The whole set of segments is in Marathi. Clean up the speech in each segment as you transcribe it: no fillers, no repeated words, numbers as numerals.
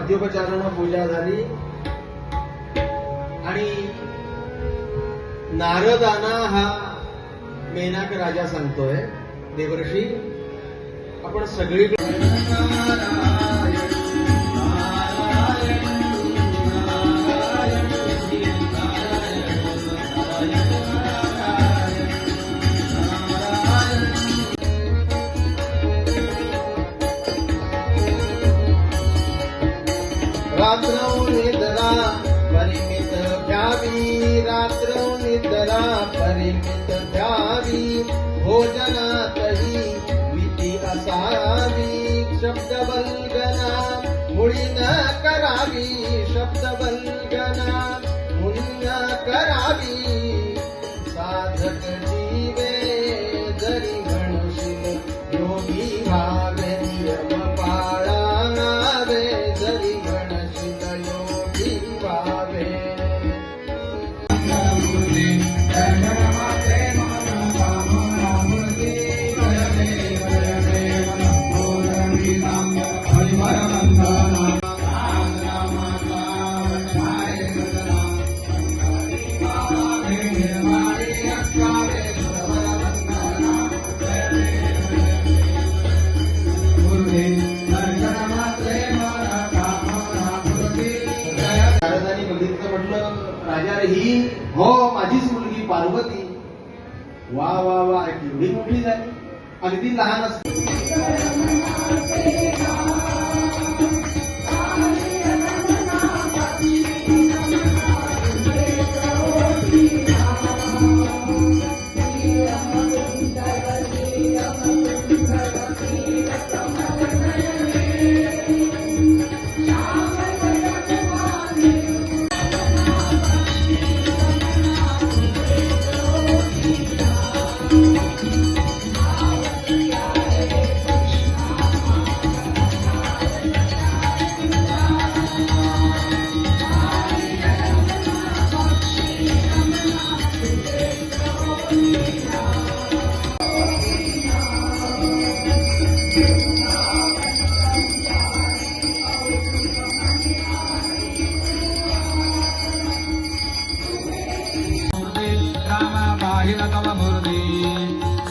वाद्योपचारानं पूजा झाली आणि नारदांना हा मेनाक राजा सांगतोय, देवर्षी आपण सगळीकडे रात्र निद्रा परिमित घ्यावी, रात्र निद्रा परिमित घ्यावी, भोजनातही विधी असावी, शब्द वल्गना मुळी न करावी, शब्द वल्गना मुळी न करावी, साधक जीवे जरी म्हणशील योगी व्हावे, नियम पाळावे जरी म्हणशील योगी व्हावे. नारदांनी बघितलं, म्हटलं राजा ही हो माझीच मुलगी पार्वती. वा वा वा, एवढी मोठी झाली, अगदी लहान असते.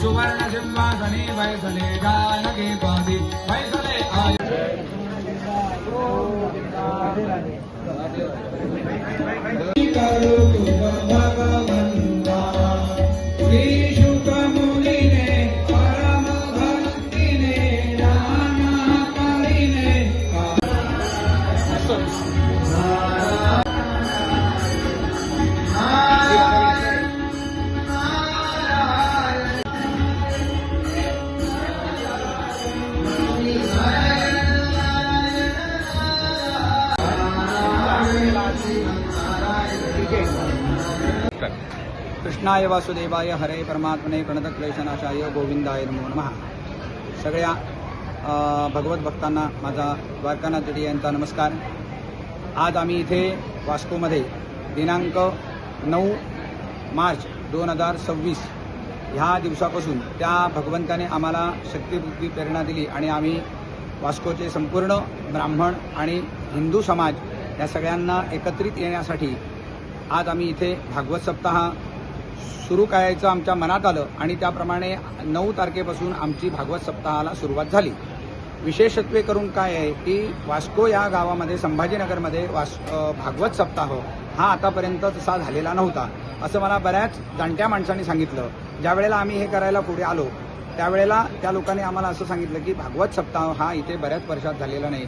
सुवर्ण सिंहासने वैसले जानकी पादी वैसले आय. भगवंता श्री शुक मुनिने परम भक्तीने नाना करीने कृष्णाय वासुदेवाय हरे परमात्मने प्रणतक्लेशनाशाय गोविंदाय नमो नमः. सगळ्या भगवत भक्तांना माझा द्वारकानाथ जेडी यांचा नमस्कार. आज आम्ही इथे वास्कोमध्ये दिनांक 9 मार्च 2026 ह्या दिवसापासून त्या भगवंताने आम्हाला शक्तिबुद्धी प्रेरणा दिली आणि आम्ही वास्कोचे संपूर्ण ब्राह्मण आणि हिंदू समाज या सगळ्यांना एकत्रित येण्यासाठी आज आम्ही इथे भागवत सप्ताह सुरू करायचं आमच्या मनात आलं आणि त्याप्रमाणे 9 तारखेपासून आमची भागवत सप्ताहाला सुरुवात झाली. विशेषत्वे करून काय आहे की वास्को या गावामध्ये संभाजीनगरमध्ये भागवत सप्ताह हा आतापर्यंत तसा झालेला नव्हता असं मला बऱ्याच जाणत्या माणसांनी सांगितलं. ज्या वेळेला आम्ही हे करायला पुढे आलो त्यावेळेला त्या लोकांनी आम्हाला असं सांगितलं की भागवत सप्ताह हा इथे बऱ्याच वर्षात झालेला नाही.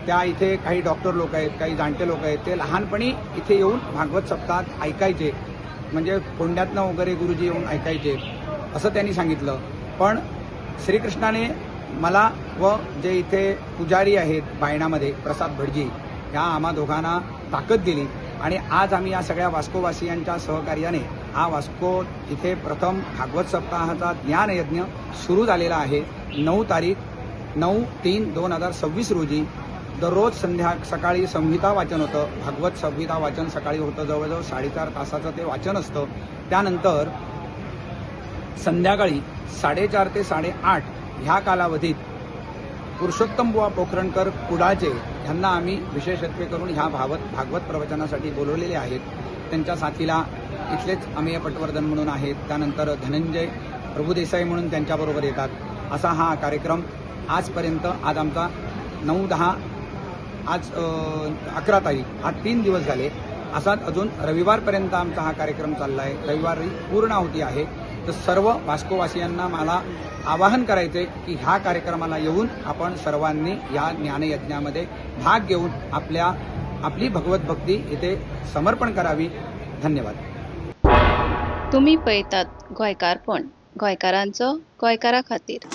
त्या इथे काही डॉक्टर लोक आहेत, काही जाणते लोक आहेत, ते लहानपणी इथे येऊन भागवत सप्ताहात ऐकायचे, म्हणजे कोंड्यातनं वगैरे गुरुजी येऊन ऐकायचे असं त्यांनी सांगितलं. पण श्रीकृष्णाने मला व जे इथे पुजारी आहेत बायणामध्ये प्रसाद भटजी या आम्हा दोघांना ताकद दिली आणि आज आम्ही या सगळ्या वास्कोवासियांच्या सहकार्याने हा वास्को इथे प्रथम भागवत सप्ताहाचा ज्ञानयज्ञ सुरू झालेला आहे. 9 तारीख 9/3/2026 रोजी दररोज सकाळी संहिता वाचन होतं. भागवत संहिता वाचन सकाळी होतं, जवळजवळ 4.5 तासाचं ते वाचन असतं. त्यानंतर संध्याकाळी 4:30 ते 8:30 ह्या कालावधीत पुरुषोत्तम बुवा पोखरणकर कुडाळचे ह्यांना आम्ही विशेषत्वे करून ह्या भागवत प्रवचनासाठी बोलवलेले आहेत. त्यांच्या साथीला इथलेच अमेय पटवर्धन म्हणून आहेत, त्यानंतर धनंजय प्रभुदेसाई म्हणून त्यांच्याबरोबर येतात. असा हा कार्यक्रम आजपर्यंत, आज आमचा 9-10, आज 11 तारीख, आज 3 दिवस झाले. असाच अजून रविवारपर्यंत आमचा हा कार्यक्रम चालला आहे. रविवारी पूर्णाहुती आहे. तर सर्व वास्कोवासियांना मला आवाहन करायचे की ह्या कार्यक्रमाला येऊन आपण सर्वांनी या ज्ञानयज्ञामध्ये भाग घेऊन आपली भगवत भक्ती इथे समर्पण करावी. धन्यवाद. तुम्ही पळयतात गोंयकारपण, गोंयकारांचो गोंयकारा खातीर.